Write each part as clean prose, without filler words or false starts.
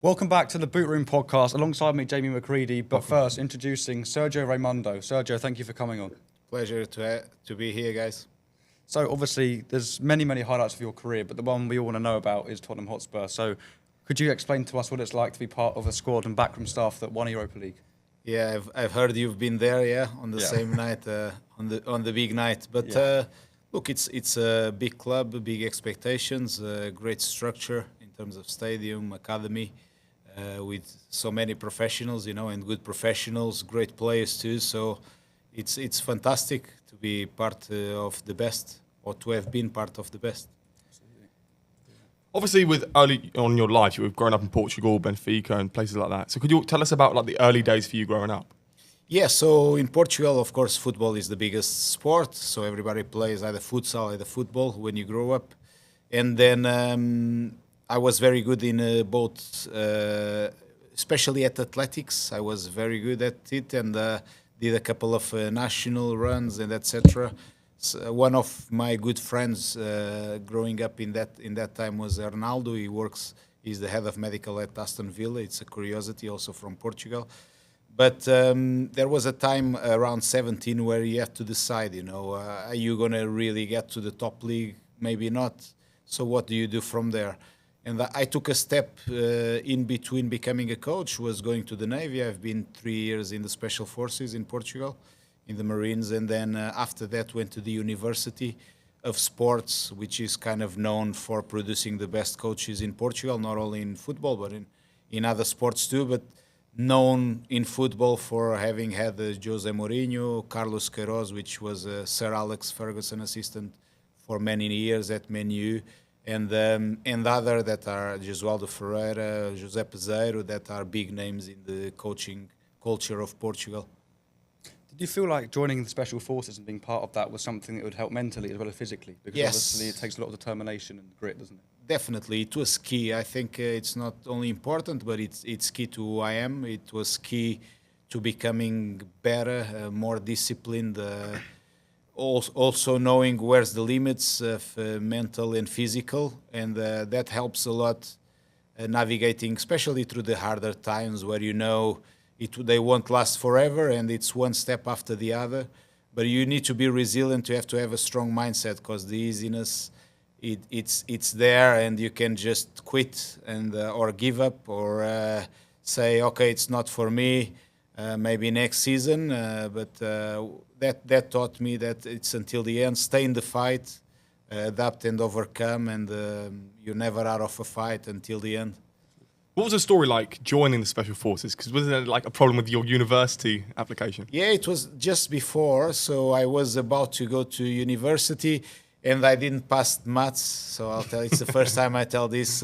Welcome back to the Bootroom Podcast. Alongside me, Jamie McCready. But first, introducing Sérgio Raimundo. Sérgio, thank you for coming on. Pleasure to be here, guys. So, obviously, there's many highlights of your career, but the one we all want to know about is Tottenham Hotspur. So, could you explain to us what it's like to be part of a squad and backroom staff that won Europa League? Yeah, I've heard you've been there, on the same night, on the big night. But look, it's a big club, big expectations, great structure in terms of stadium, academy, with so many professionals, and good professionals, great players too. So it's fantastic to be part of the best, or to have been part of the best. Obviously, with early on in your life, you've grown up in Portugal, Benfica, and places like that. So could you tell us about the early days for you growing up? Yeah, so in Portugal, of course, football is the biggest sport. So everybody plays either futsal, either football when you grow up. And then I was very good in both, especially at athletics. I was very good at it and did a couple of national runs and etc. So one of my good friends growing up in that time was Arnaldo. He's the head of medical at Aston Villa. It's a curiosity also from Portugal. But there was a time around 17 where you have to decide, are you going to really get to the top league? Maybe not. So what do you do from there? And I took a step in between becoming a coach, was going to the Navy. I've been 3 years in the Special Forces in Portugal, in the Marines. And then after that went to the University of Sports, which is kind of known for producing the best coaches in Portugal, not only in football, but in other sports too. But known in football for having had Jose Mourinho, Carlos Queiroz, which was Sir Alex Ferguson assistant for many years at Man U, and other that are Jesualdo Ferreira, José Peseiro, that are big names in the coaching culture of Portugal. Did you feel like joining the Special Forces and being part of that was something that would help mentally as well as physically? Because Yes. obviously it takes a lot of determination and grit, doesn't it? Definitely, it was key. I think it's not only important, but it's key to who I am. It was key to becoming better, more disciplined, also knowing where's the limits of mental and physical, and that helps a lot navigating, especially through the harder times where they won't last forever, and it's one step after the other. But you need to be resilient. You have to have a strong mindset, because the easiness, it's there, and you can just quit and or give up, or say, okay, it's not for me. Maybe next season. But that taught me that it's until the end. Stay in the fight, adapt and overcome, and you're never out of a fight until the end. What was the story like joining the Special Forces? Because wasn't there a problem with your university application? Yeah, it was just before. So I was about to go to university, and I didn't pass maths. So I'll tell you, it's the first time I tell this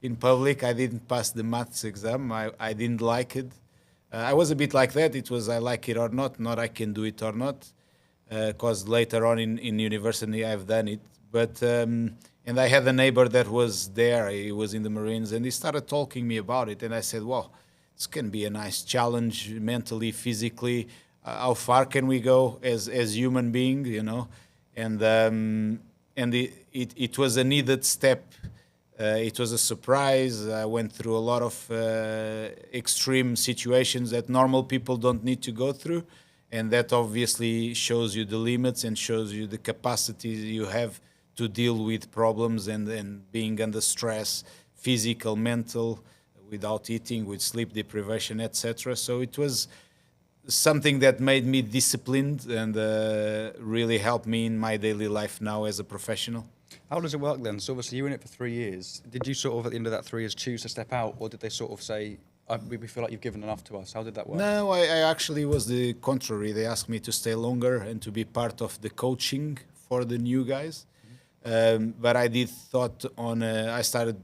in public. I didn't pass the maths exam. I didn't like it. I was a bit like that. It was I like it or not I can do it or not. Because later on in university I've done it. But and I had a neighbor that was there. He was in the Marines, and he started talking me about it. And I said, "Wow, this can be a nice challenge mentally, physically. How far can we go as human beings, And it was a needed step. It was a surprise. I went through a lot of extreme situations that normal people don't need to go through, and that obviously shows you the limits and shows you the capacity you have to deal with problems and being under stress, physical, mental, without eating, with sleep deprivation, etc. So it was something that made me disciplined and really helped me in my daily life now as a professional. How does it work then? So obviously you were in it for 3 years. Did you sort of at the end of that 3 years choose to step out, or did they sort of say, we feel like you've given enough to us? How did that work? No, I actually was the contrary. They asked me to stay longer and to be part of the coaching for the new guys. But I did thought on. I started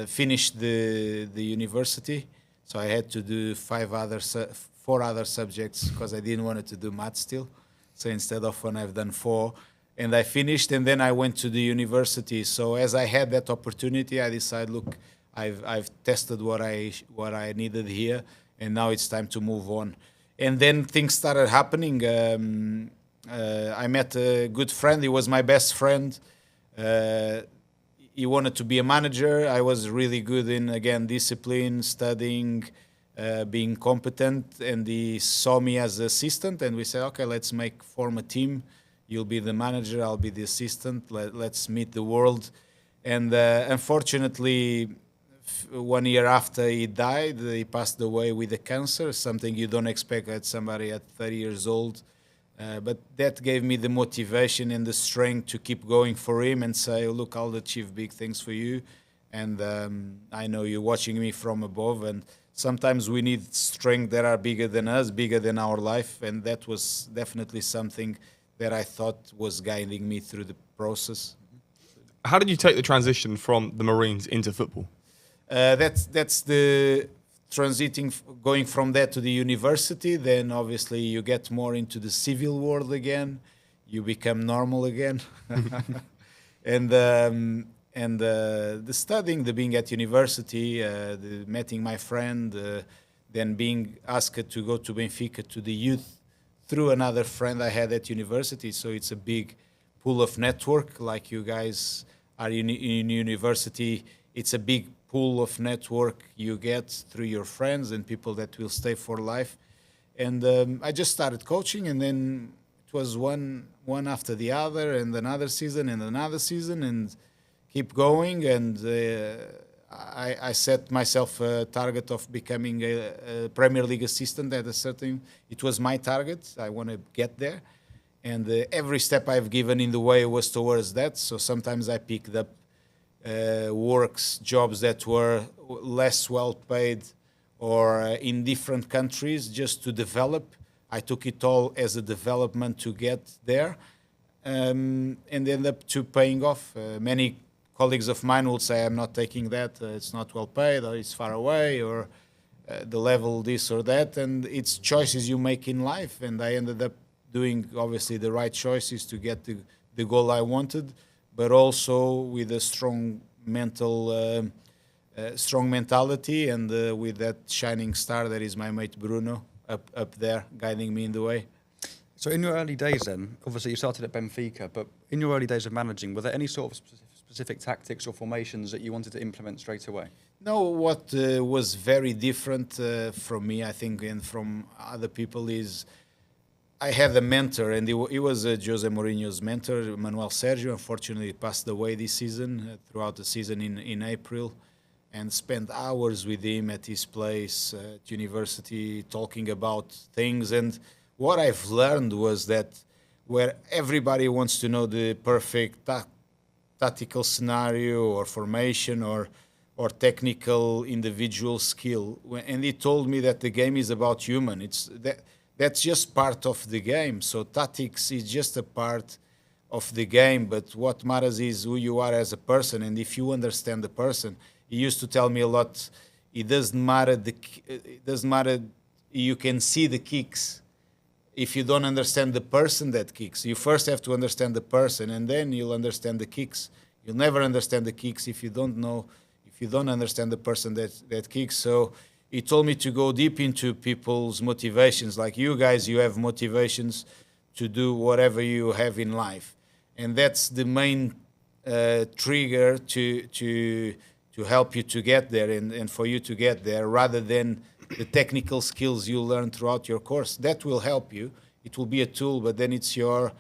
finished the university, so I had to do 4 other subjects because I didn't want to do math still. So instead of 1, I've done 4. And I finished, and then I went to the university. So as I had that opportunity, I decided, look, I've tested what I needed here, and now it's time to move on. And then things started happening. I met a good friend. He was my best friend. he wanted to be a manager. I was really good in, again, discipline, studying, being competent, and he saw me as the assistant, and we said, okay, let's form a team. You'll be the manager, I'll be the assistant. Let's meet the world. And unfortunately, 1 year after he died, he passed away with a cancer, something you don't expect at somebody at 30 years old. But that gave me the motivation and the strength to keep going for him and say, look, I'll achieve big things for you. And I know you're watching me from above. And sometimes we need strength that are bigger than us, bigger than our life. And that was definitely something that I thought was guiding me through the process. How did you take the transition from the Marines into football? That's the transiting, going from that to the university. Then obviously you get more into the civil world again. You become normal again, and the studying, the being at university, the meeting my friend, then being asked to go to Benfica to the youth through another friend I had at university. So it's a big pool of network, like you guys are in university. It's a big pool of network you get through your friends and people that will stay for life. And I just started coaching, and then it was one after the other, and another season, and keep going. And I set myself a target of becoming a Premier League assistant at a certain. It was my target. I want to get there, and every step I've given in the way was towards that. So sometimes I picked up jobs that were less well paid or in different countries just to develop. I took it all as a development to get there, and end up to paying off. Many colleagues of mine would say, I'm not taking that, it's not well paid, or it's far away, or the level this or that. And it's choices you make in life, and I ended up doing obviously the right choices to get the goal I wanted, but also with a strong mentality, and with that shining star that is my mate Bruno up there guiding me in the way. So in your early days then, obviously you started at Benfica, but in your early days of managing, were there any sort of specific tactics or formations that you wanted to implement straight away? No, what was very different from me, I think, and from other people is I had a mentor, and he was Jose Mourinho's mentor, Manuel Sérgio. Unfortunately, he passed away this season, throughout the season in April, and spent hours with him at his place at university talking about things. And what I've learned was that where everybody wants to know the perfect tactical scenario or formation or technical individual skill, and he told me that the game is about human. That's just part of the game. So tactics is just a part of the game, but what matters is who you are as a person. And if you understand the person, he used to tell me a lot, it doesn't matter, you can see the kicks. If you don't understand the person that kicks, you first have to understand the person, and then you'll understand the kicks. You'll never understand the kicks if you don't understand the person that kicks. So he told me to go deep into people's motivations. Like you guys, you have motivations to do whatever you have in life. And that's the main trigger to help you to get there and for you to get there, rather than the technical skills you learn throughout your course. That will help you. It will be a tool, but then it's your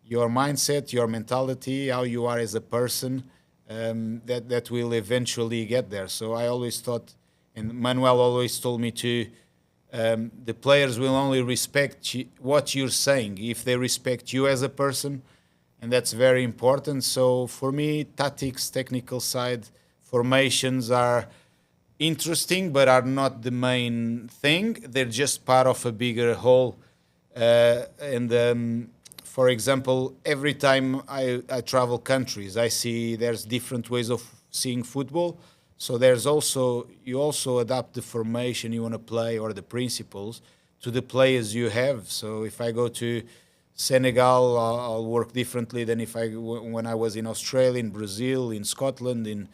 mindset, your mentality, how you are as a person, that will eventually get there. So I always thought, and Manuel always told me the players will only respect what you're saying if they respect you as a person, and that's very important. So for me, tactics, technical side, formations are interesting, but are not the main thing. They're just part of a bigger whole. For example, every time I travel countries, I see there's different ways of seeing football. So you also adapt the formation you want to play or the principles to the players you have. So if I go to Senegal, I'll work differently than when I was in Australia, in Brazil, in Scotland, in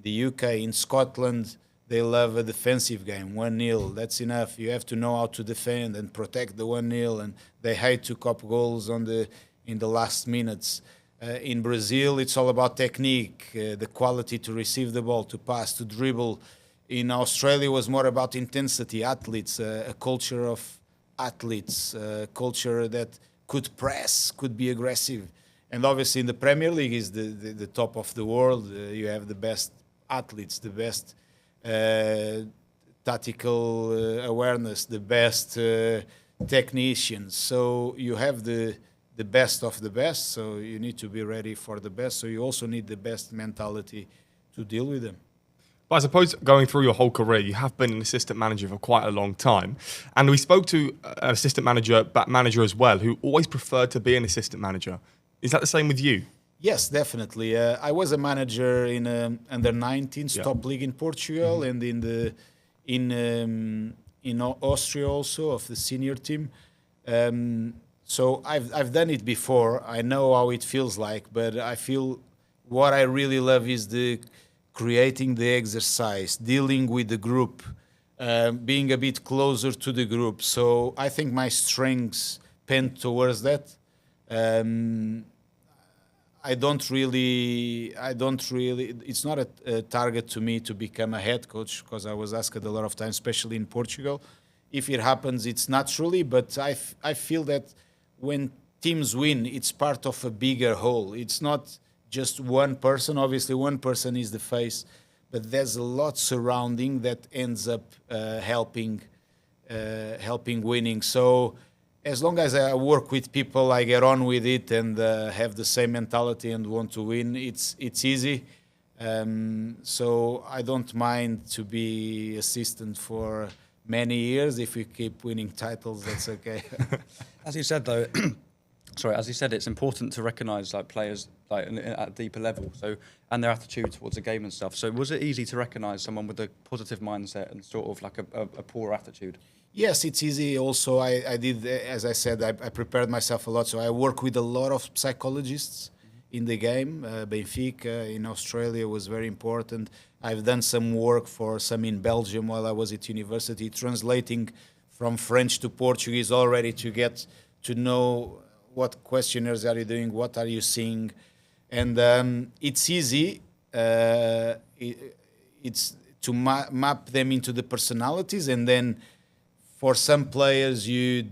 the UK. In Scotland, they love a defensive game, 1-0. That's enough. You have to know how to defend and protect the 1-0, and they hate to cop goals in the last minutes. In Brazil, it's all about technique, the quality to receive the ball, to pass, to dribble. In Australia, it was more about intensity, athletes, a culture of athletes, a culture that could press, could be aggressive. And obviously in the Premier League is the top of the world. You have the best athletes, the best tactical awareness, the best technicians. So you have the best of the best, so you need to be ready for the best. So you also need the best mentality to deal with them. But I suppose going through your whole career, you have been an assistant manager for quite a long time. And we spoke to an assistant manager as well, who always preferred to be an assistant manager. Is that the same with you? Yes, definitely. I was a manager in under 19s top league in Portugal and in Austria also of the senior team. So I've done it before. I know how it feels like, but I feel what I really love is the creating the exercise, dealing with the group, being a bit closer to the group. So I think my strengths pen towards that. I don't really, it's not a target to me to become a head coach, because I was asked a lot of times, especially in Portugal. If it happens, it's naturally, but I feel that when teams win, it's part of a bigger whole. It's not just one person. Obviously, one person is the face, but there's a lot surrounding that ends up helping winning. So as long as I work with people, I get on with it and have the same mentality and want to win, it's easy. So I don't mind to be assistant for many years. If we keep winning titles, that's okay. As you said, though, it's important to recognise like players like at a deeper level. So and their attitude towards the game and stuff. So was it easy to recognise someone with a positive mindset and sort of like a poor attitude? Yes, it's easy. Also, I did, as I said, I prepared myself a lot. So I work with a lot of psychologists in the game. Benfica in Australia was very important. I've done some work for some in Belgium while I was at university, translating from French to Portuguese already to get to know what questionnaires are you doing, what are you seeing. And it's easy. It's to map them into the personalities, and then for some players, you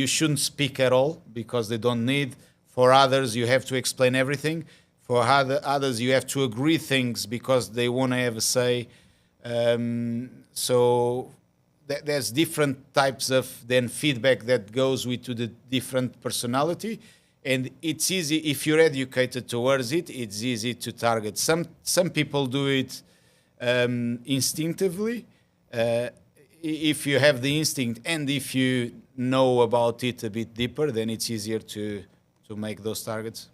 shouldn't speak at all because they don't need. For others, you have to explain everything. For others, you have to agree things because they want to have a say. So there's different types of then feedback that goes with to the different personality. And it's easy, if you're educated towards it, it's easy to target. Some people do it instinctively. If you have the instinct and if you know about it a bit deeper, then it's easier to make those targets.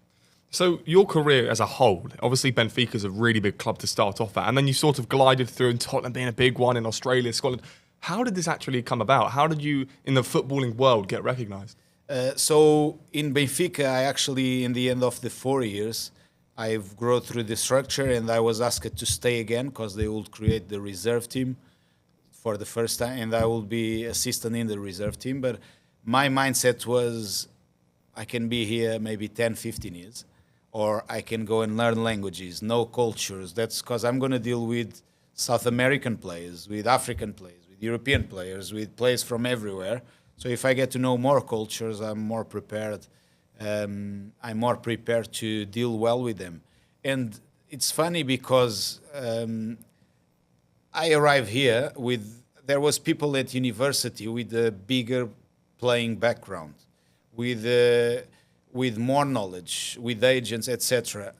So your career as a whole, obviously Benfica's a really big club to start off at, and then you sort of glided through in Tottenham being a big one, in Australia, Scotland. How did this actually come about? How did you, in the footballing world, get recognised? So in Benfica, I actually, in the end of the 4 years, I've grown through the structure and I was asked to stay again because they would create the reserve team for the first time, and I will be assistant in the reserve team. But my mindset was, I can be here maybe 10, 15 years, or I can go and learn languages, know cultures. That's because I'm going to deal with South American players, with African players, with European players, with players from everywhere. So if I get to know more cultures, I'm more prepared. I'm more prepared to deal well with them. And it's funny because I arrived here there was people at university with a bigger playing background, with more knowledge, with agents, etc.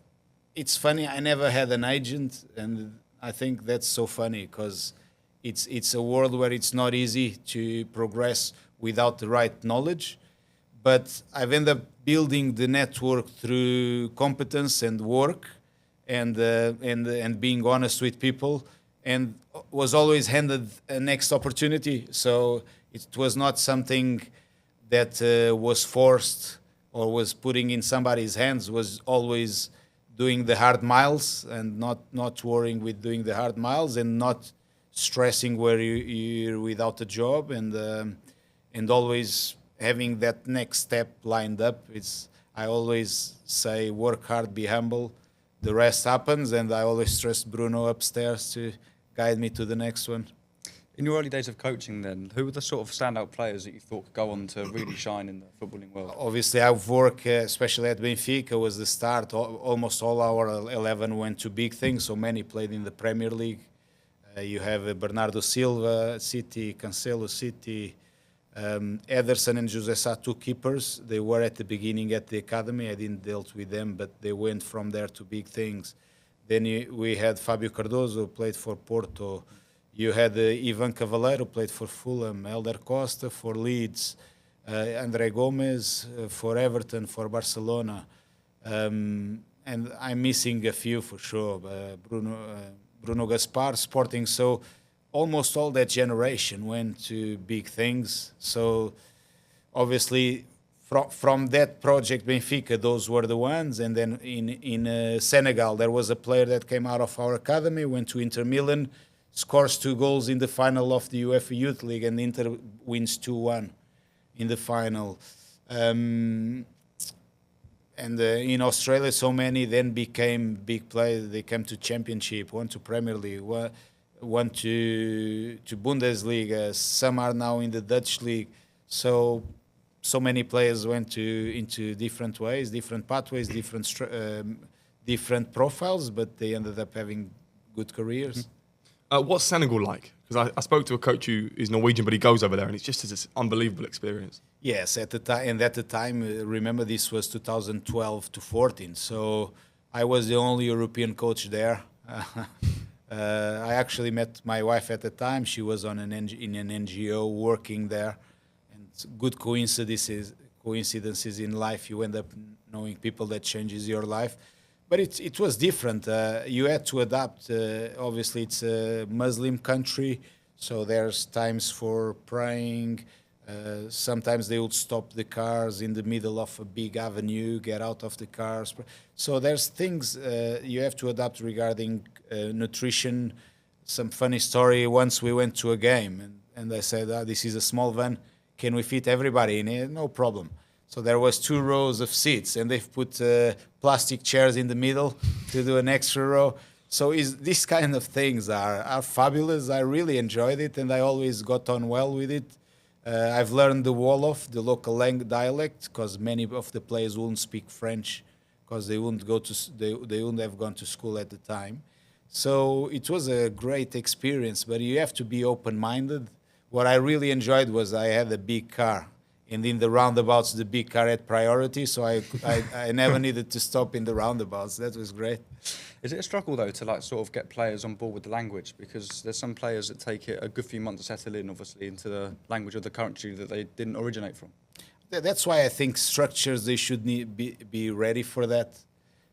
It's funny, I never had an agent, and I think that's so funny because it's a world where it's not easy to progress without the right knowledge. But I've ended up building the network through competence and work and being honest with people, and was always handed a next opportunity. So it was not something that was forced or was putting in somebody's hands, was always doing the hard miles and not worrying with doing the hard miles and not stressing where you're without a job and always having that next step lined up. I always say work hard, be humble. The rest happens, and I always trust Bruno upstairs to guide me to the next one. In your early days of coaching then, who were the sort of standout players that you thought could go on to really shine in the footballing world? Obviously, I've worked, especially at Benfica, was the start. Almost all our 11 went to big things, so many played in the Premier League. You have Bernardo Silva, City, Cancelo, City, Ederson and José Sá, two keepers. They were at the beginning at the academy. I didn't deal with them, but they went from there to big things. Then we had Fábio Cardoso, played for Porto. You had Ivan Cavaleiro, played for Fulham, Elder Costa for Leeds, André Gomes for Everton, for Barcelona. And I'm missing a few for sure. Bruno Gaspar, Sporting. So almost all that generation went to big things. So obviously from that project, Benfica, those were the ones. And then in Senegal, there was a player that came out of our academy, went to Inter Milan, scores 2 goals in the final of the UEFA Youth League, and Inter wins 2-1 in the final. And in Australia, so many then became big players. They came to Championship, one to Premier League, one to Bundesliga. Some are now in the Dutch League. So many players went into different ways, different pathways, different profiles, but they ended up having good careers. What's Senegal like? Because I spoke to a coach who is Norwegian, but he goes over there, and it's just this unbelievable experience. Yes, at the time, remember this was 2012 to 14, so I was the only European coach there. I actually met my wife at the time. She was in an NGO working there, and good coincidences in life. You end up knowing people that changes your life. But it was different. You had to adapt. Obviously, it's a Muslim country, so there's times for praying. Sometimes they would stop the cars in the middle of a big avenue, get out of the cars. So there's things you have to adapt regarding nutrition. Some funny story, once we went to a game, and I said, this is a small van, can we fit everybody in it? No problem. So there was 2 rows of seats, and they've put plastic chairs in the middle to do an extra row. So these kind of things are fabulous. I really enjoyed it, and I always got on well with it. I've learned the Wolof, the local dialect, because many of the players wouldn't speak French because they wouldn't have gone to school at the time. So it was a great experience, but you have to be open-minded. What I really enjoyed was I had a big car. And in the roundabouts, the big car had priority, so I never needed to stop in the roundabouts. That was great. Is it a struggle, though, to sort of get players on board with the language? Because there's some players that take it a good few months to settle in, obviously, into the language of the country that they didn't originate from. That's why I think structures, they should be ready for that,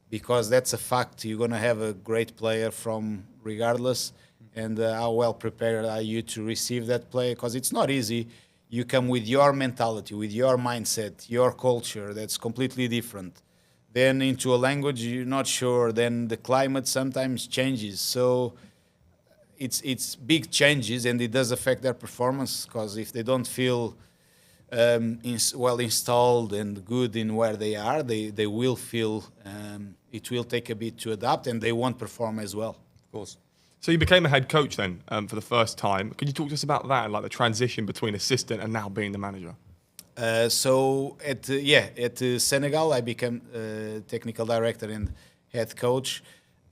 because that's a fact. You're going to have a great player from regardless, and how well prepared are you to receive that player? Because it's not easy. You come with your mentality, with your mindset, your culture, that's completely different. Then into a language you're not sure, then the climate sometimes changes. So it's big changes, and it does affect their performance, because if they don't feel well installed and good in where they are, they will feel it will take a bit to adapt, and they won't perform as well. Of course. So you became a head coach then for the first time. Could you talk to us about that, like the transition between assistant and now being the manager? So at Senegal, I became technical director and head coach.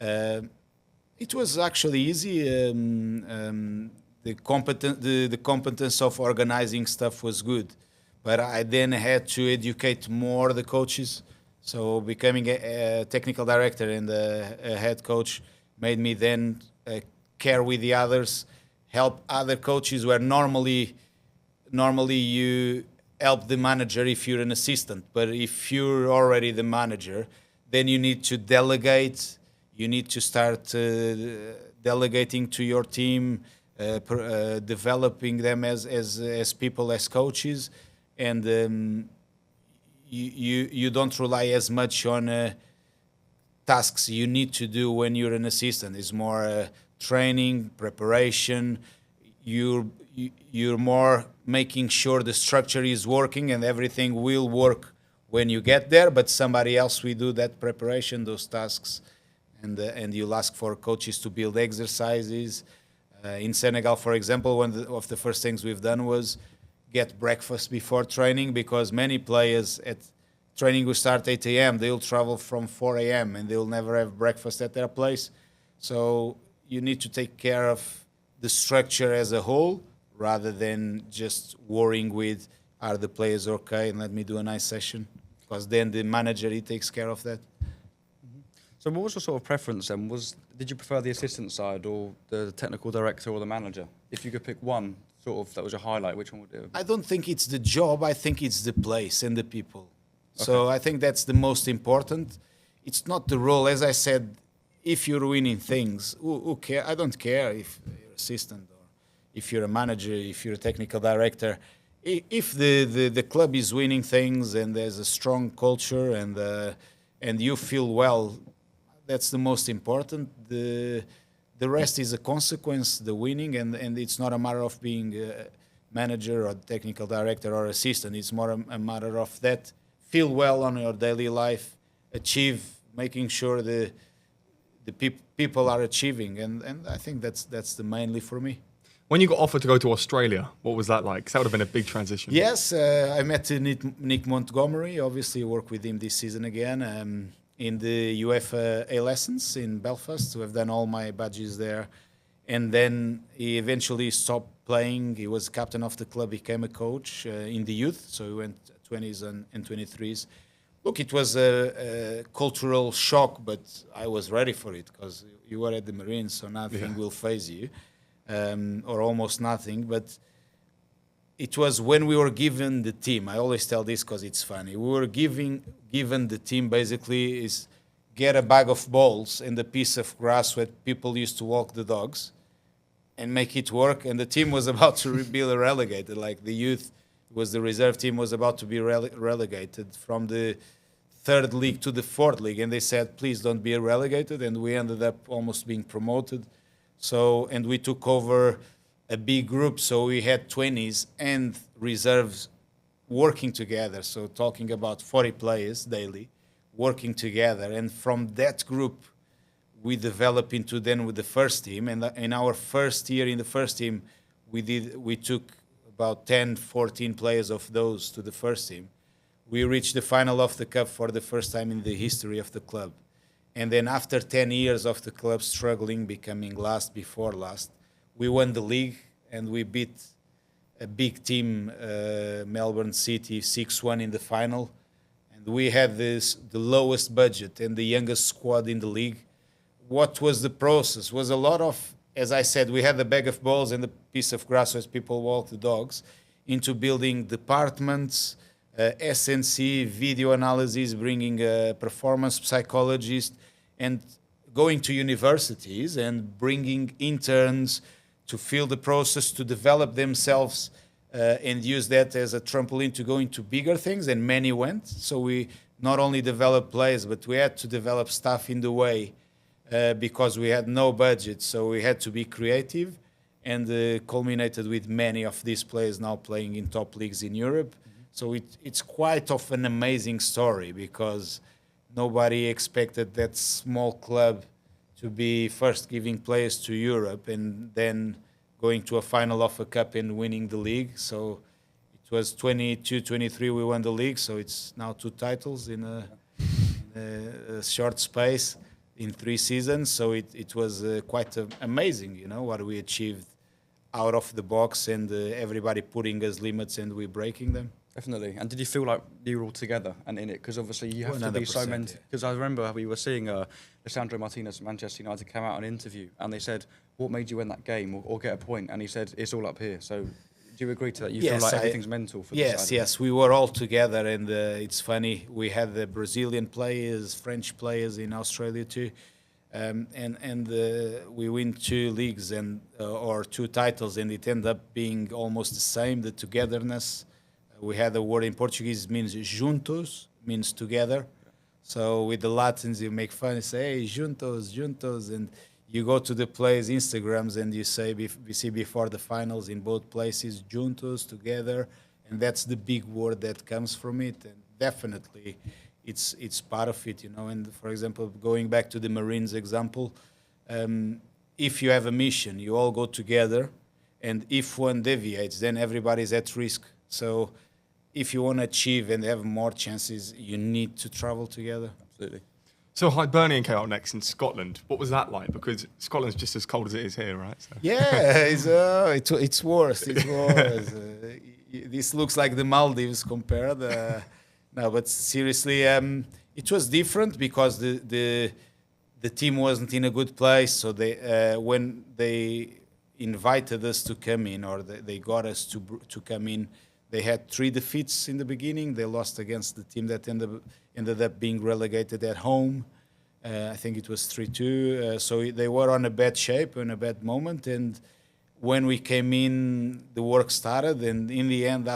It was actually easy. The competence of organizing stuff was good, but I then had to educate more the coaches. So becoming a technical director and a head coach made me then care with the others, help other coaches where normally you help the manager if you're an assistant. But if you're already the manager, then you need to delegate. You need to start delegating to your team, developing them as people, as coaches, and you don't rely as much on tasks you need to do when you're an assistant. It's more training, preparation. You're more making sure the structure is working and everything will work when you get there, but somebody else will do that preparation, those tasks, and you'll ask for coaches to build exercises. In Senegal, for example, one of the first things we've done was get breakfast before training, because many players at training will start 8 a.m. They'll travel from 4 a.m. and they'll never have breakfast at their place. So you need to take care of the structure as a whole, rather than just worrying with, are the players okay, and let me do a nice session, because then the manager, he takes care of that. So what was your sort of preference then? Did you prefer the assistant side or the technical director or the manager? If you could pick one, sort of, that was your highlight, which one would it be? I don't think it's the job. I think it's the place and the people. Okay. So I think that's the most important. It's not the role. As I said, if you're winning things, who care? I don't care if you're assistant or if you're a manager, if you're a technical director. If the club is winning things and there's a strong culture and you feel well, that's the most important. The rest is a consequence, the winning, and it's not a matter of being a manager or technical director or assistant. It's more a matter of that. Feel well on your daily life, achieve, making sure the people are achieving, and I think that's the mainly for me. When you got offered to go to Australia, what was that like? 'Cause that would have been a big transition. Yes, I met Nick Montgomery. Obviously, worked with him this season again in the UEFA A lessons in Belfast. So I've done all my badges there, and then he eventually stopped playing. He was captain of the club, became a coach in the youth. So he went 20s and 23s. Look, it was a cultural shock, but I was ready for it, because you were at the Marines, so nothing will faze you. Or almost nothing, but it was when we were given the team. I always tell this because it's funny. We were given the team, basically is get a bag of balls and a piece of grass where people used to walk the dogs and make it work. And the team was about to be relegated. Like the youth was the reserve team was about to be relegated from the 3rd league to the 4th league. And they said, please don't be relegated. And we ended up almost being promoted. So, and we took over a big group, so we had 20s and reserves working together. So talking about 40 players daily working together. And from that group, we developed into then with the first team. And in our first year in the first team, we took about 10, 14 players of those to the first team. We reached the final of the cup for the first time in the history of the club. And then after 10 years of the club struggling, becoming last before last, we won the league and we beat a big team, Melbourne City, 6-1 in the final. And we had the lowest budget and the youngest squad in the league. What was the process? Was a lot of, as I said, we had a bag of balls and a piece of grass as people walk the dogs, into building departments, SNC, video analysis, bringing a performance psychologist, and going to universities and bringing interns to feel the process, to develop themselves and use that as a trampoline to go into bigger things, and many went. So we not only developed players, but we had to develop staff in the way because we had no budget, so we had to be creative, and culminated with many of these players now playing in top leagues in Europe. So it's quite of an amazing story, because nobody expected that small club to be first giving players to Europe and then going to a final of a cup and winning the league. So it was 22-23 we won the league, so it's now 2 titles in a short space in 3 seasons. So it was quite amazing, you know, what we achieved out of the box, and everybody putting us limits and we breaking them. Definitely. And did you feel like you were all together and in it? Because obviously you have to be so mental. Because I remember we were seeing Lisandro Martinez from Manchester United came out on an interview, and they said, what made you win that game or get a point? And he said, it's all up here. So do you agree to that? You feel like everything's mental for this side? Yes. We were all together, and it's funny. We had the Brazilian players, French players in Australia too. And we win 2 leagues and or 2 titles, and it ended up being almost the same, the togetherness. We had a word in Portuguese, means juntos, means together. So with the Latins, you make fun and say, hey, juntos, juntos. And you go to the players' Instagrams and you say, we see before the finals in both places, juntos, together. And that's the big word that comes from it. And definitely it's part of it, you know. And for example, going back to the Marines example, if you have a mission, you all go together, and if one deviates, then everybody's at risk. So if you want to achieve and have more chances, you need to travel together. Absolutely. So Hibernian came out next in Scotland. What was that like? Because Scotland's just as cold as it is here, right? So. Yeah, it's worse. It's worse. This looks like the Maldives compared. No, but seriously, it was different because the team wasn't in a good place. So they when they invited us to come in, or they got us to come in, they had 3 defeats in the beginning. They lost against the team that ended up being relegated at home. I think it was 3-2. So they were on a bad shape, in a bad moment. And when we came in, the work started. And in the end,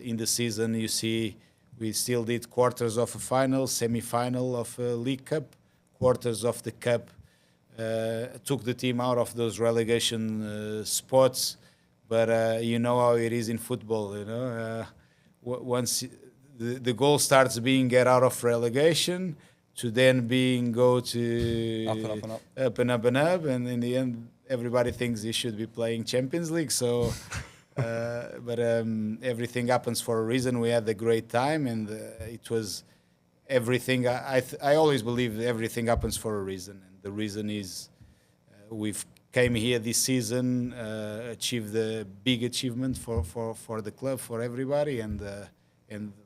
in the season, you see, we still did quarters of a final, semi-final of a League Cup, quarters of the Cup. Took the team out of those relegation spots. But you know how it is in football, you know. Once the goal starts being get out of relegation, to then being go to Up and up and up. up and up and up, and in the end, everybody thinks he should be playing Champions League. So, but everything happens for a reason. We had a great time, and it was everything. I always believe everything happens for a reason, and the reason is we've came here this season, achieved a big achievement for the club, for everybody, and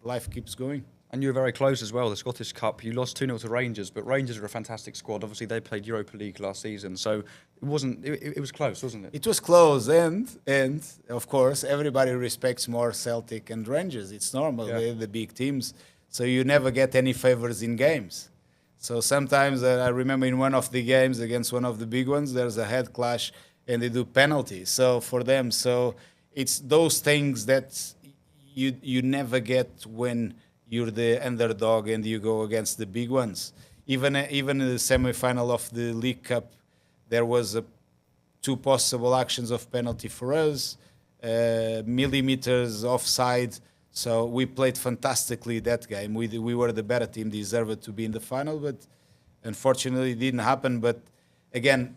life keeps going. And you were very close as well, the Scottish Cup. You lost 2-0 to Rangers, but Rangers are a fantastic squad. Obviously, they played Europa League last season, so it wasn't. It was close, wasn't it? It was close, and of course, everybody respects more Celtic and Rangers. It's normal. Yeah. They're the big teams, so you never get any favors in games. So sometimes I remember in one of the games against one of the big ones, there's a head clash and they do penalties. So for them, so it's those things that you never get when you're the underdog and you go against the big ones. Even in the semi-final of the League Cup, there was 2 possible actions of penalty for us, millimeters offside. So we played fantastically that game. We were the better team, deserved to be in the final, but unfortunately it didn't happen. But again,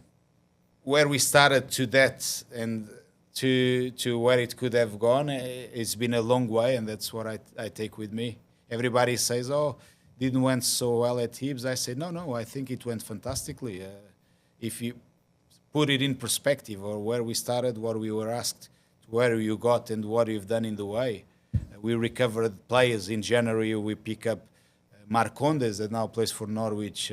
where we started to that and to where it could have gone, it's been a long way, and that's what I take with me. Everybody says, "Oh, didn't went so well at Hibs." I say, "No, I think it went fantastically. If you put it in perspective, or where we started, what we were asked, where you got, and what you've done in the way." We recovered players in January. We pick up Marcondes, that now plays for Norwich,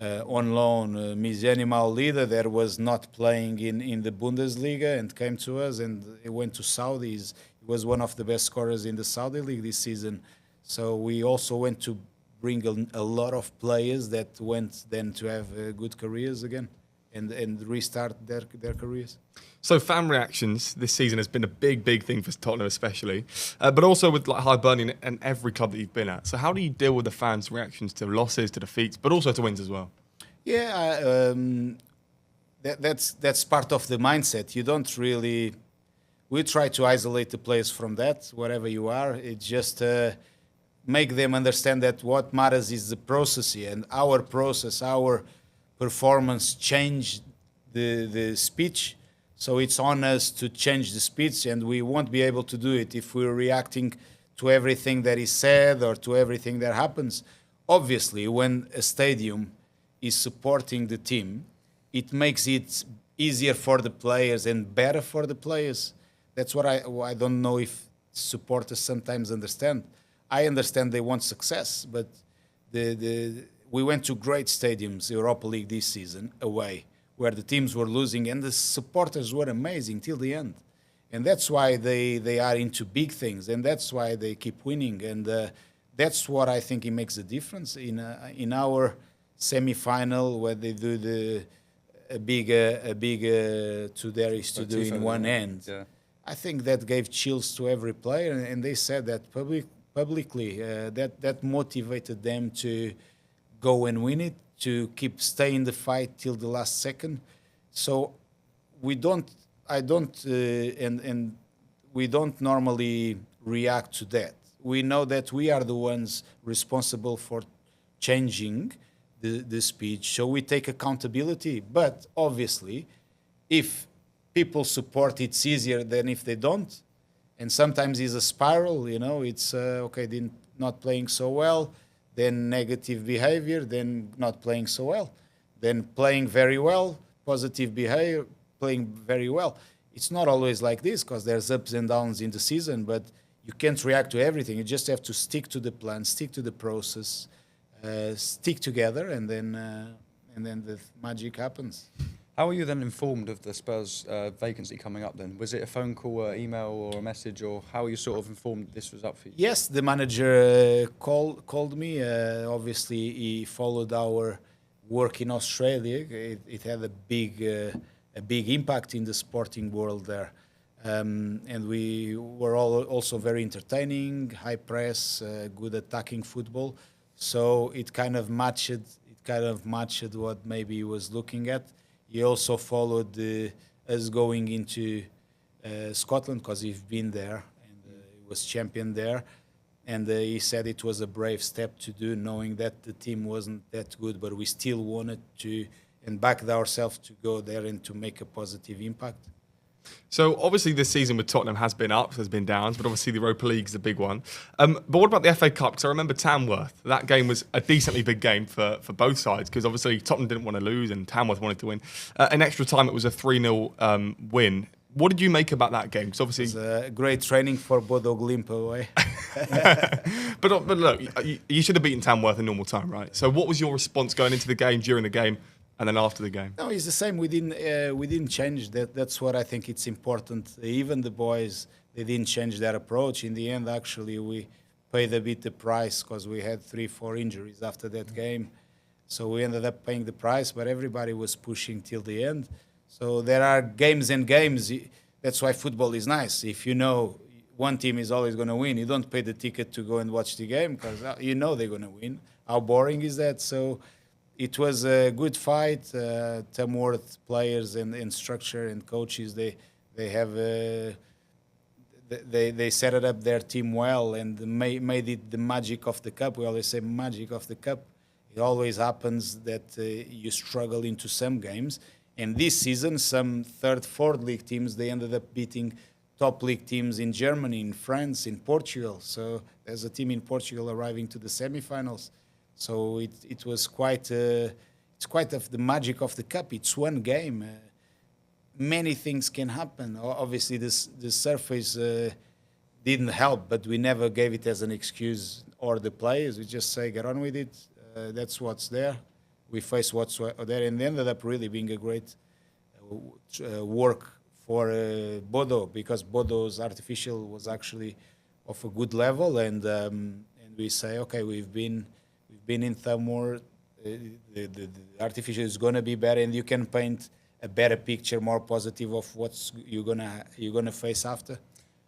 on loan. Mizanimal Leader, that was not playing in the Bundesliga and came to us, and he went to Saudis. He was one of the best scorers in the Saudi League this season. So we also went to bring a lot of players that went then to have good careers again and restart their careers. So fan reactions this season has been a big thing for Tottenham especially, but also with like Hibernian and every club that you've been at. So how do you deal with the fans' reactions to losses, to defeats, but also to wins as well? Yeah, that's part of the mindset. You don't really. We try to isolate the players from that, wherever you are. It's just make them understand that what matters is the process here, and our process, our performance changed the speech. So it's on us to change the speech, and we won't be able to do it if we're reacting to everything that is said or to everything that happens. Obviously, when a stadium is supporting the team, it makes it easier for the players and better for the players. That's what I don't know if supporters sometimes understand. I understand they want success, but we went to great stadiums, Europa League this season, away, where the teams were losing and the supporters were amazing till the end. And that's why they are into big things, and that's why they keep winning. And that's what I think it makes a difference in our semi-final, where they do a big to there is to do in one end. Yeah. I think that gave chills to every player, and they said that publicly. That motivated them to go and win it, to stay in the fight till the last second. So we don't normally react to that. we know that we are the ones responsible for changing the speech, so we take accountability. But obviously, if people support, it's easier than if they don't. And sometimes it's a spiral, you know. It's not playing so well, then negative behavior, then not playing so well, then playing very well, positive behavior, playing very well. It's not always like this because there's ups and downs in the season, but you can't react to everything. You just have to stick to the plan, stick to the process, stick together, and then the magic happens. How were you then informed of the Spurs vacancy coming up then? Was it a phone call, email or a message, or how were you sort of informed this was up for you? Yes, the manager called me. Obviously, he followed our work in Australia. It had a big impact in the sporting world there. And we were all also very entertaining, high press, good attacking football. So it kind of matched what maybe he was looking at. He also followed us going into Scotland because he's been there and he was champion there. And he said it was a brave step to do, knowing that the team wasn't that good, but we still wanted to and backed ourselves to go there and to make a positive impact. So obviously this season with Tottenham has been ups, has been downs, but obviously the Europa League is a big one. But what about the FA Cup? Because I remember Tamworth. That game was a decently big game for both sides because obviously Tottenham didn't want to lose and Tamworth wanted to win. In extra time, it was a 3-0 win. What did you make about that game? Because obviously it was a great training for Bodo Glimt away. but look, you should have beaten Tamworth in normal time, right? So what was your response going into the game, during the game, and then after the game? No, it's the same. We didn't change that. That's what I think it's important. Even the boys, they didn't change their approach. In the end, actually, we paid a bit the price because we had 3-4 injuries after that game. So we ended up paying the price, but everybody was pushing till the end. So there are games and games. That's why football is nice. If you know one team is always going to win, you don't pay the ticket to go and watch the game because you know they're going to win. How boring is that? So it was a good fight. Tamworth players and structure and coaches, they have they set it up their team well and made it the magic of the cup. We always say magic of the cup. It always happens that you struggle into some games. And this season, some third, fourth league teams, they ended up beating top league teams in Germany, in France, in Portugal. So there's a team in Portugal arriving to the semifinals. So it was it's quite of the magic of the cup. It's one game. Many things can happen. Obviously, the surface didn't help, but we never gave it as an excuse or the players. We just say, get on with it. That's what's there. We face what's there, and it ended up really being a great work for Bodo because Bodo's artificial was actually of a good level, and we say, okay, we've been in Thamor. The artificial is going to be better, and you can paint a better picture, more positive of what's you're gonna face after.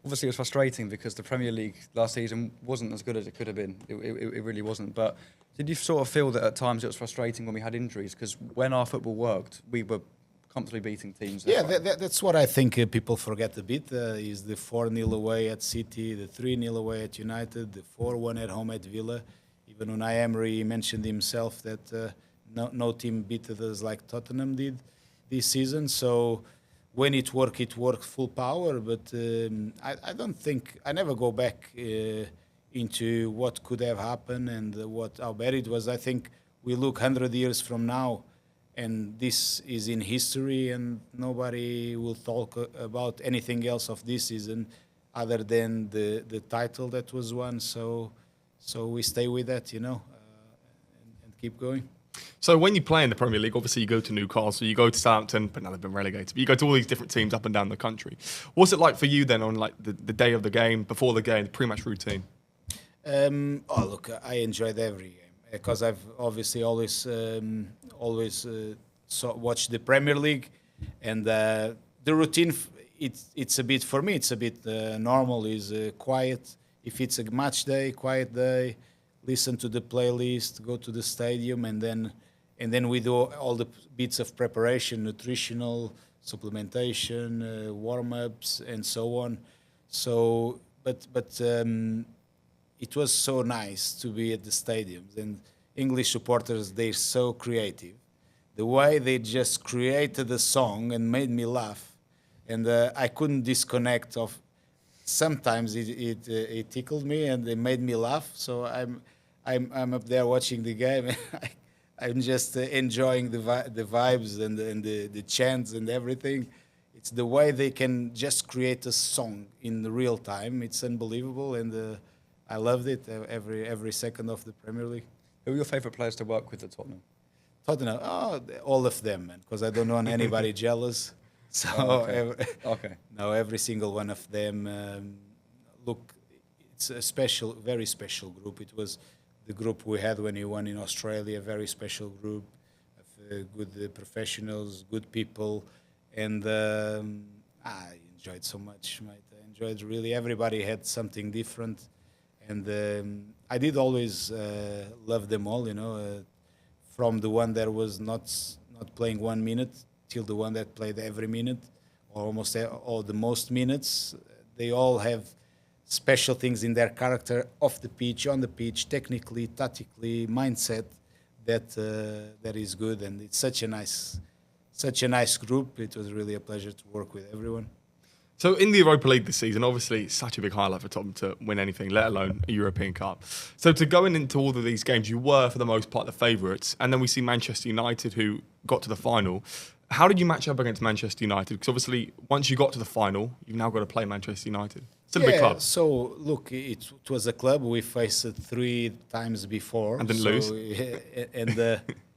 Obviously, it was frustrating because the Premier League last season wasn't as good as it could have been. It really wasn't. But did you sort of feel that at times it was frustrating when we had injuries? Because when our football worked, we were comfortably beating teams. Yeah, that's what I think people forget a bit, is the 4-0 away at City, the 3-0 away at United, the 4-1 at home at Villa. Even Unai Emery mentioned himself that no team beat us like Tottenham did this season. So when it worked full power. But I don't think, I never go back into what could have happened and how bad it was. I think we look 100 years from now, and this is in history, and nobody will talk about anything else of this season other than the title that was won. So we stay with that, and keep going. So when you play in the Premier League, obviously you go to Newcastle, you go to Southampton, but now they've been relegated. But you go to all these different teams up and down the country. What's it like for you then on like the day of the game, before the game, the pre-match routine? Look, I enjoyed every game because I've obviously always watched the Premier League, and the routine. It's a bit, for me, it's a bit normal. Is quiet. If it's a match day, quiet day. Listen to the playlist, go to the stadium, and then we do all the bits of preparation, nutritional, supplementation, warm-ups, and so on. So, but it was so nice to be at the stadiums, and English supporters, they're so creative. The way they just created a song and made me laugh, and I couldn't disconnect of. Sometimes it tickled me and it made me laugh. So I'm up there watching the game. And I'm just enjoying the vibes and the chants and everything. It's the way they can just create a song in the real time. It's unbelievable, and I loved it every second of the Premier League. Who were your favourite players to work with at Tottenham? Tottenham, all of them, man, because I don't want anybody jealous. So Okay. no, every single one of them. Look, it's a special, very special group. It was the group we had when you won in Australia. A very special group of good professionals, good people, and I enjoyed so much, mate. I enjoyed really. Everybody had something different, and I did always love them all. From the one that was not playing 1 minute till the one that played every minute, or almost all the most minutes. They all have special things in their character off the pitch, on the pitch, technically, tactically, mindset that is good, and it's such a nice group. It was really a pleasure to work with everyone. So in the Europa League this season, obviously it's such a big highlight for Tottenham to win anything, let alone a European Cup. So to go into all of these games, you were for the most part the favourites, and then we see Manchester United who got to the final. How did you match up against Manchester United? Because obviously once you got to the final, you've now got to play Manchester United. Still a big club. So look, it was a club we faced 3 times before. And didn't lose.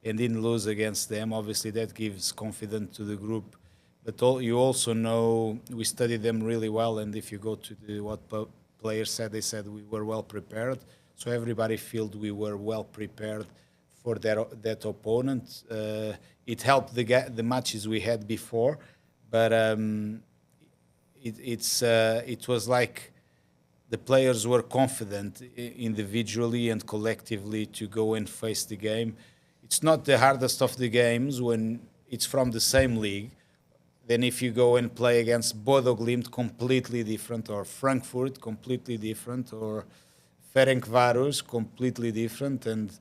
And didn't lose against them. Obviously that gives confidence to the group. But you also know we studied them really well, and if you go to what players said, they said we were well prepared. So everybody felt we were well prepared for that opponent. It helped the matches we had before, but it was like the players were confident individually and collectively to go and face the game. It's not the hardest of the games when it's from the same league. Then if you go and play against Bodo Glimt, completely different, or Frankfurt, completely different, or Ferencváros, completely different. And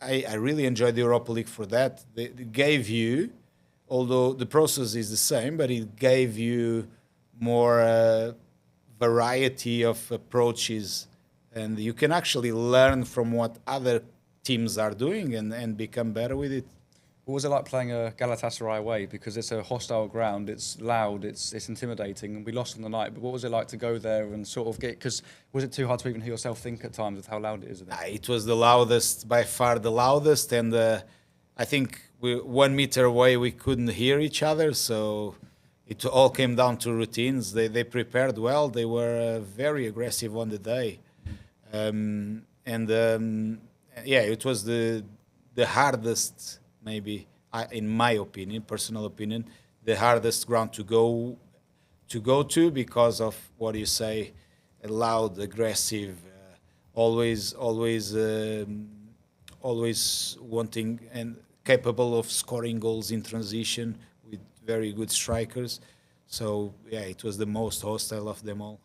I really enjoyed the Europa League for that. It gave you, although the process is the same, but it gave you more variety of approaches. And you can actually learn from what other teams are doing and become better with it. What was it like playing a Galatasaray away? Because it's a hostile ground, it's loud, it's intimidating, and we lost on the night. But what was it like to go there and sort of get? Because was it too hard to even hear yourself think at times with how loud it is? It was the loudest, by far the loudest, and I think 1 meter away we couldn't hear each other. So it all came down to routines. They prepared well. They were very aggressive on the day, it was the hardest. Maybe, in my opinion, personal opinion, the hardest ground to go to because of what you say, loud, aggressive, always wanting and capable of scoring goals in transition with very good strikers. So it was the most hostile of them all.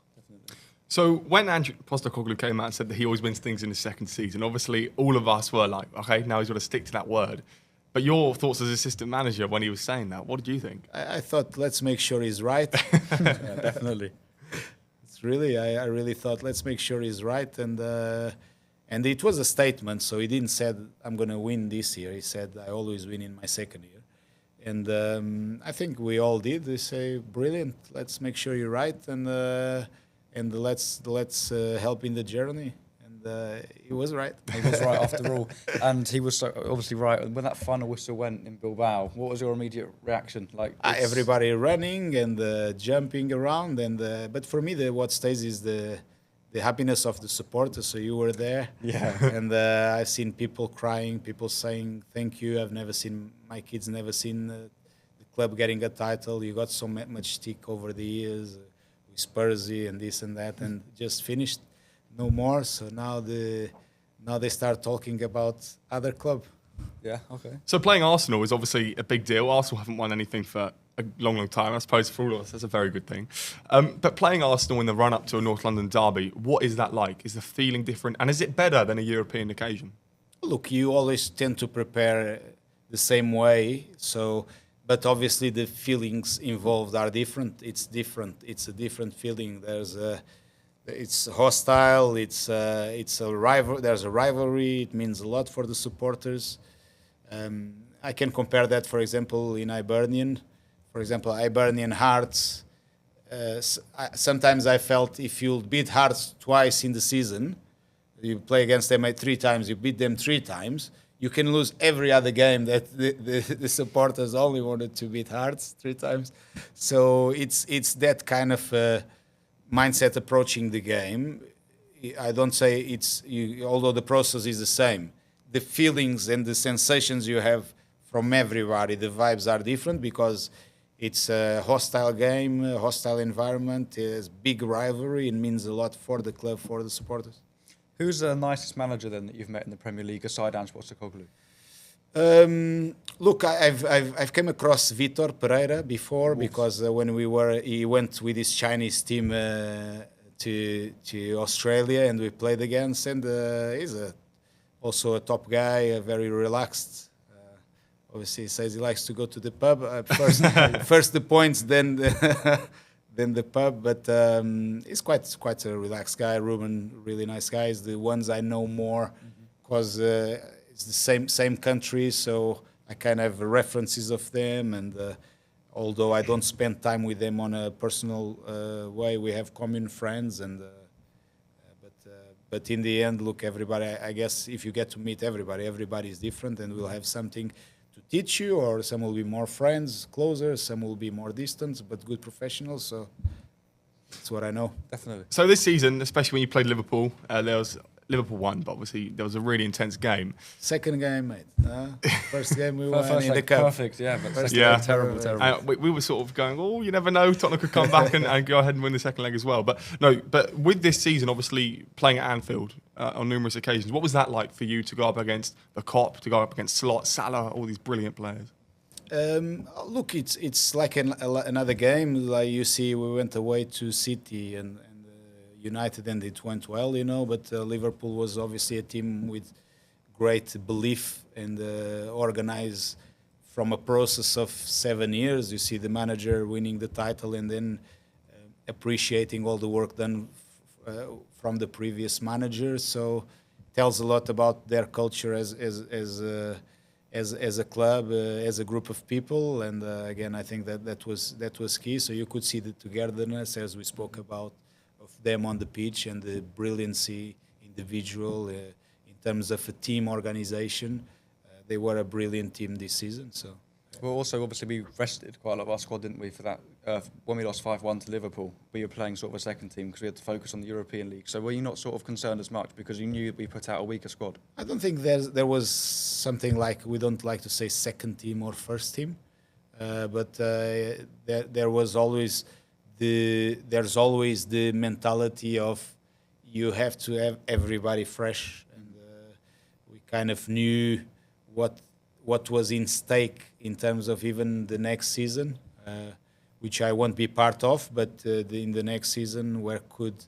So when Ange Postecoglou came out and said that he always wins things in his second season, obviously all of us were like, okay, now he's got to stick to that word. But your thoughts as assistant manager when he was saying that, what did you think? I thought, let's make sure he's right. Yeah, definitely. It's really, I really thought, let's make sure he's right. And it was a statement, so he didn't say, I'm going to win this year. He said, I always win in my second year. And I think we all did. They say, brilliant, let's make sure you're right, and let's help in the journey. He was right. He was right after all. And he was so obviously right. When that final whistle went in Bilbao, what was your immediate reaction? Like everybody running and jumping around. But for me, what stays is the happiness of the supporters. So you were there. Yeah. And I've seen people crying, people saying thank you. My kids never seen the club getting a title. You got so much stick over the years with Spursy and this and that, and just finished. No more. So now they start talking about other club. Yeah. Okay. So playing Arsenal is obviously a big deal. Arsenal haven't won anything for a long, long time. I suppose for all of us, that's a very good thing. But playing Arsenal in the run-up to a North London derby, what is that like? Is the feeling different? And is it better than a European occasion? Look, you always tend to prepare the same way, but obviously the feelings involved are different. It's different. It's a different feeling. It's hostile. It's a rival. There's a rivalry. It means a lot for the supporters. I can compare that, for example, in Hibernian. For example, Hibernian Hearts. Sometimes I felt if you beat Hearts twice in the season, you play against them 3 times, you beat them 3 times, you can lose every other game that the supporters only wanted to beat Hearts 3 times. So it's that kind of mindset approaching the game. I don't say although the process is the same. The feelings and the sensations you have from everybody, the vibes are different because it's a hostile game, a hostile environment, it's big rivalry. It means a lot for the club, for the supporters. Who's the nicest manager then that you've met in the Premier League aside Ange Postecoglou? Look, I've come across Vitor Pereira before because he went with his Chinese team to Australia and we played against, and he's also a top guy, very relaxed. Obviously, he says he likes to go to the pub first the points, then the pub. But he's quite a relaxed guy. Ruben, really nice guy. He's the ones I know more because it's the same country, so I kind of have references of them. And although I don't spend time with them on a personal way, we have common friends. And but in the end, look, everybody. I guess if you get to meet everybody is different, and will have something to teach you, or some will be more friends, closer, some will be more distant, but good professionals. So that's what I know. Definitely. So this season, especially when you played Liverpool, Liverpool won, but obviously there was a really intense game. Second game, mate. First game we won in the cup. Perfect, yeah. But First yeah, game, terrible. We were sort of going, oh, you never know. Tottenham could come back and go ahead and win the second leg as well. But with this season, obviously playing at Anfield on numerous occasions, what was that like for you to go up against the Kop, to go up against Slot, Salah, all these brilliant players? Look, it's like another game. Like you see, we went away to City and United, and it went well, but Liverpool was obviously a team with great belief and organized from a process of 7 years. You see the manager winning the title and then appreciating all the work done from the previous manager. So tells a lot about their culture as a club, as a group of people. And again, I think that was key. So you could see the togetherness as we spoke about of them on the pitch and the brilliancy individual in terms of a team organization. They were a brilliant team this season. So, well, also obviously we rested quite a lot of our squad, didn't we, for that when we lost 5-1 to Liverpool. We were playing sort of a second team because we had to focus on the European League. So were you not sort of concerned as much because you knew we put out a weaker squad? I don't think there was something like, we don't like to say second team or first team, but there was always there's always the mentality of you have to have everybody fresh, and we kind of knew what was in stake in terms of even the next season, which I won't be part of, but in the next season, where could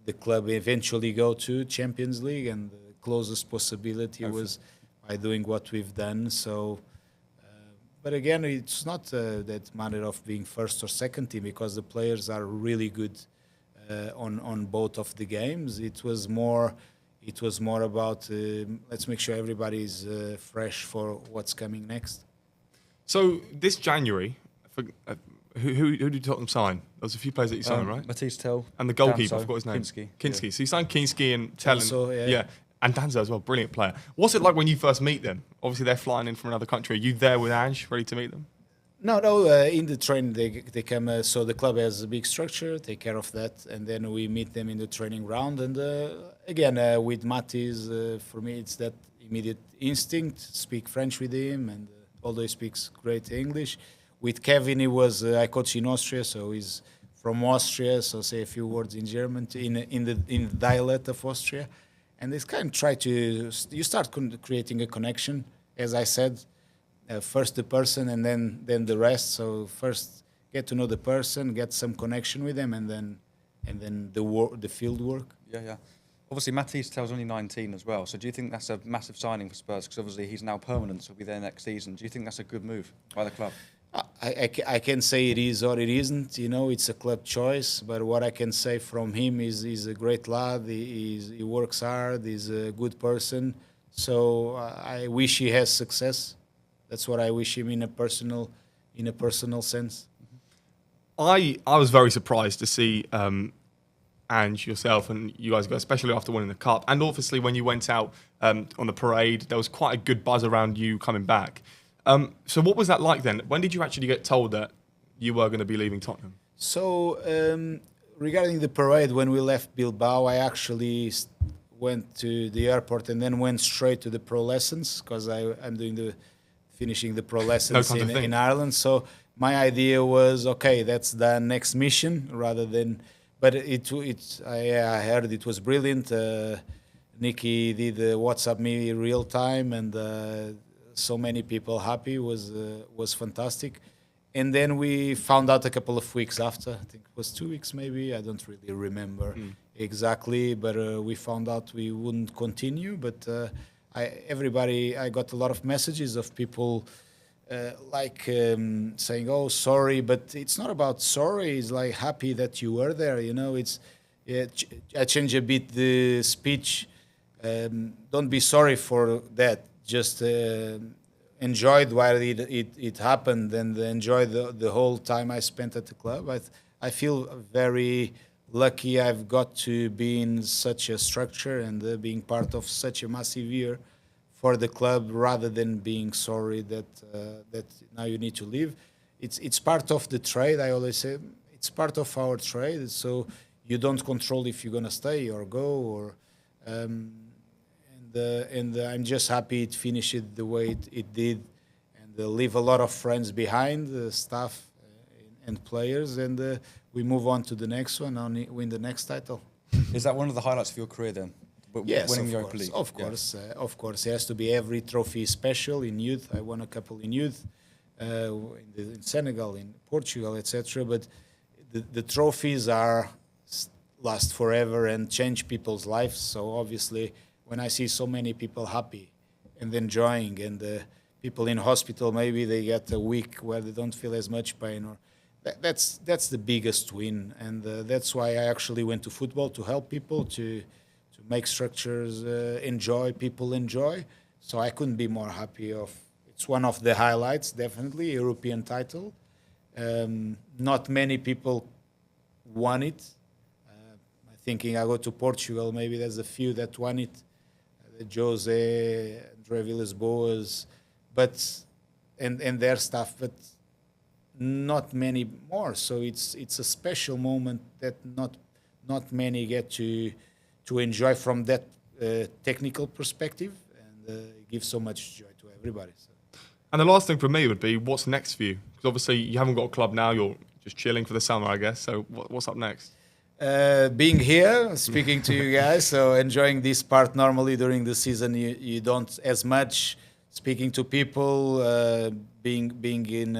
the club eventually go to Champions League, and the closest possibility was by doing what we've done. So. But again, it's not that matter of being first or second team, because the players are really good on both of the games. It was more about let's make sure everybody's fresh for what's coming next. So this January, who did Tottenham sign? There was a few players that you signed, right? Matisse Tell. And the goalkeeper, Danso, I forgot his name. Kinski. Yeah. So you signed Kinski and Tell. Yeah. And Danzo as well, brilliant player. What's it like when you first meet them? Obviously, they're flying in from another country. Are you there with Ange, ready to meet them? No. In the training, they come. So the club has a big structure, take care of that, and then we meet them in the training ground. And again, with Matis, for me, it's that immediate instinct. Speak French with him, and although he speaks great English, with Kevin, I coach in Austria, so he's from Austria. So say a few words in German in the dialect of Austria. And they kind of try to, you start creating a connection. As I said, first the person and then the rest. So first get to know the person, get some connection with them, and then the field work. Yeah. Obviously, Matisse only 19 as well. So do you think that's a massive signing for Spurs? Because obviously he's now permanent, so he'll be there next season. Do you think that's a good move by the club? I can say it is or it isn't. It's a club choice. But what I can say from him is he's a great lad. He works hard. He's a good person. So I wish he has success. That's what I wish him in a personal sense. I was very surprised to see Ange, yourself, and you guys go, especially after winning the cup, and obviously when you went out on the parade, there was quite a good buzz around you coming back. So what was that like then? When did you actually get told that you were going to be leaving Tottenham? So regarding the parade, when we left Bilbao, I actually went to the airport and then went straight to the pro lessons because I'm finishing the pro lessons in Ireland. So my idea was, okay, that's the next mission rather than. But I heard it was brilliant. Nicky did WhatsApp me real time, and so many people happy was fantastic. And then we found out a couple of weeks after. I think it was 2 weeks, maybe. I don't really remember exactly, but we found out we wouldn't continue. But I got a lot of messages of people. Saying, "Oh, sorry," but it's not about sorry. It's like happy that you were there. I change a bit the speech. Don't be sorry for that. Just enjoy while it happened, and enjoy the whole time I spent at the club. I feel very lucky. I've got to be in such a structure and being part of such a massive year for the club, rather than being sorry that now you need to leave. It's part of the trade. I always say it's part of our trade. So you don't control if you're gonna stay or go. And I'm just happy it finished the way it did, and leave a lot of friends behind, staff and players, and we move on to the next one and win the next title. Is that one of the highlights of your career then? Yes, winning the Europa League. Of course. It has to be every trophy special in youth. I won a couple in youth, in Senegal, in Portugal, etc. But the trophies last forever and change people's lives. So obviously, when I see so many people happy and enjoying, and people in hospital, maybe they get a week where they don't feel as much pain, or that's the biggest win. And that's why I actually went to football, to help people, to make structures people enjoy. So I couldn't be more happy it's one of the highlights, definitely, European title. Not many people won it. Thinking I go to Portugal, maybe there's a few that won it. Jose, André Villas-Boas, and their stuff, but not many more. So it's a special moment that not many get to enjoy from that technical perspective, and give so much joy to everybody. So. And the last thing for me would be, what's next for you? Because obviously you haven't got a club now, you're just chilling for the summer, I guess. So what's up next? Being here, speaking to you guys, so enjoying this part. Normally during the season you don't as much speaking to people, being in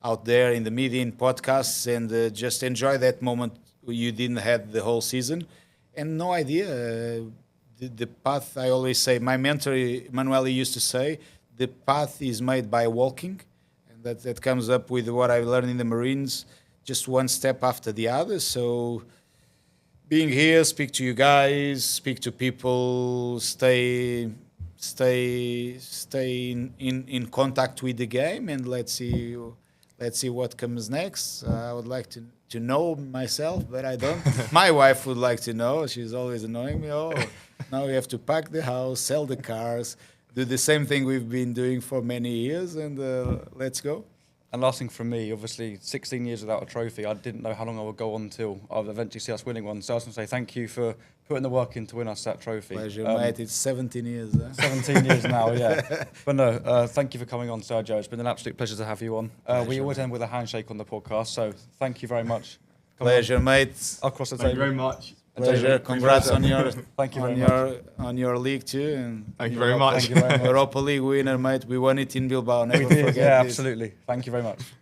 out there in the media, in podcasts, and just enjoy that moment you didn't have the whole season. And no idea. The path, I always say, my mentor, Manuel, used to say, the path is made by walking. And that comes up with what I learned in the Marines, just one step after the other. So being here, speak to you guys, speak to people, stay in contact with the game, and let's see what comes next. I would like to know myself, but I don't. My wife would like to know. She's always annoying me. Oh, now we have to pack the house, sell the cars, do the same thing we've been doing for many years, and let's go. And last thing from me, obviously 16 years without a trophy, I didn't know how long I would go on till I would eventually see us winning one. So I was going to say thank you for putting the work in to win us that trophy. Pleasure, mate. It's 17 years. 17 years now, yeah. But no, thank you for coming on, Sergio. It's been an absolute pleasure to have you on. We always end with a handshake on the podcast, so thank you very much. Pleasure, mate. Across the Thank table. you very much. Pleasure. Congrats on your Thank you very much. on your league too. And Thank you very much. Thank you very much. Europa League winner, mate. We won it in Bilbao. Never We did, forget yeah, this. absolutely. Thank you very much.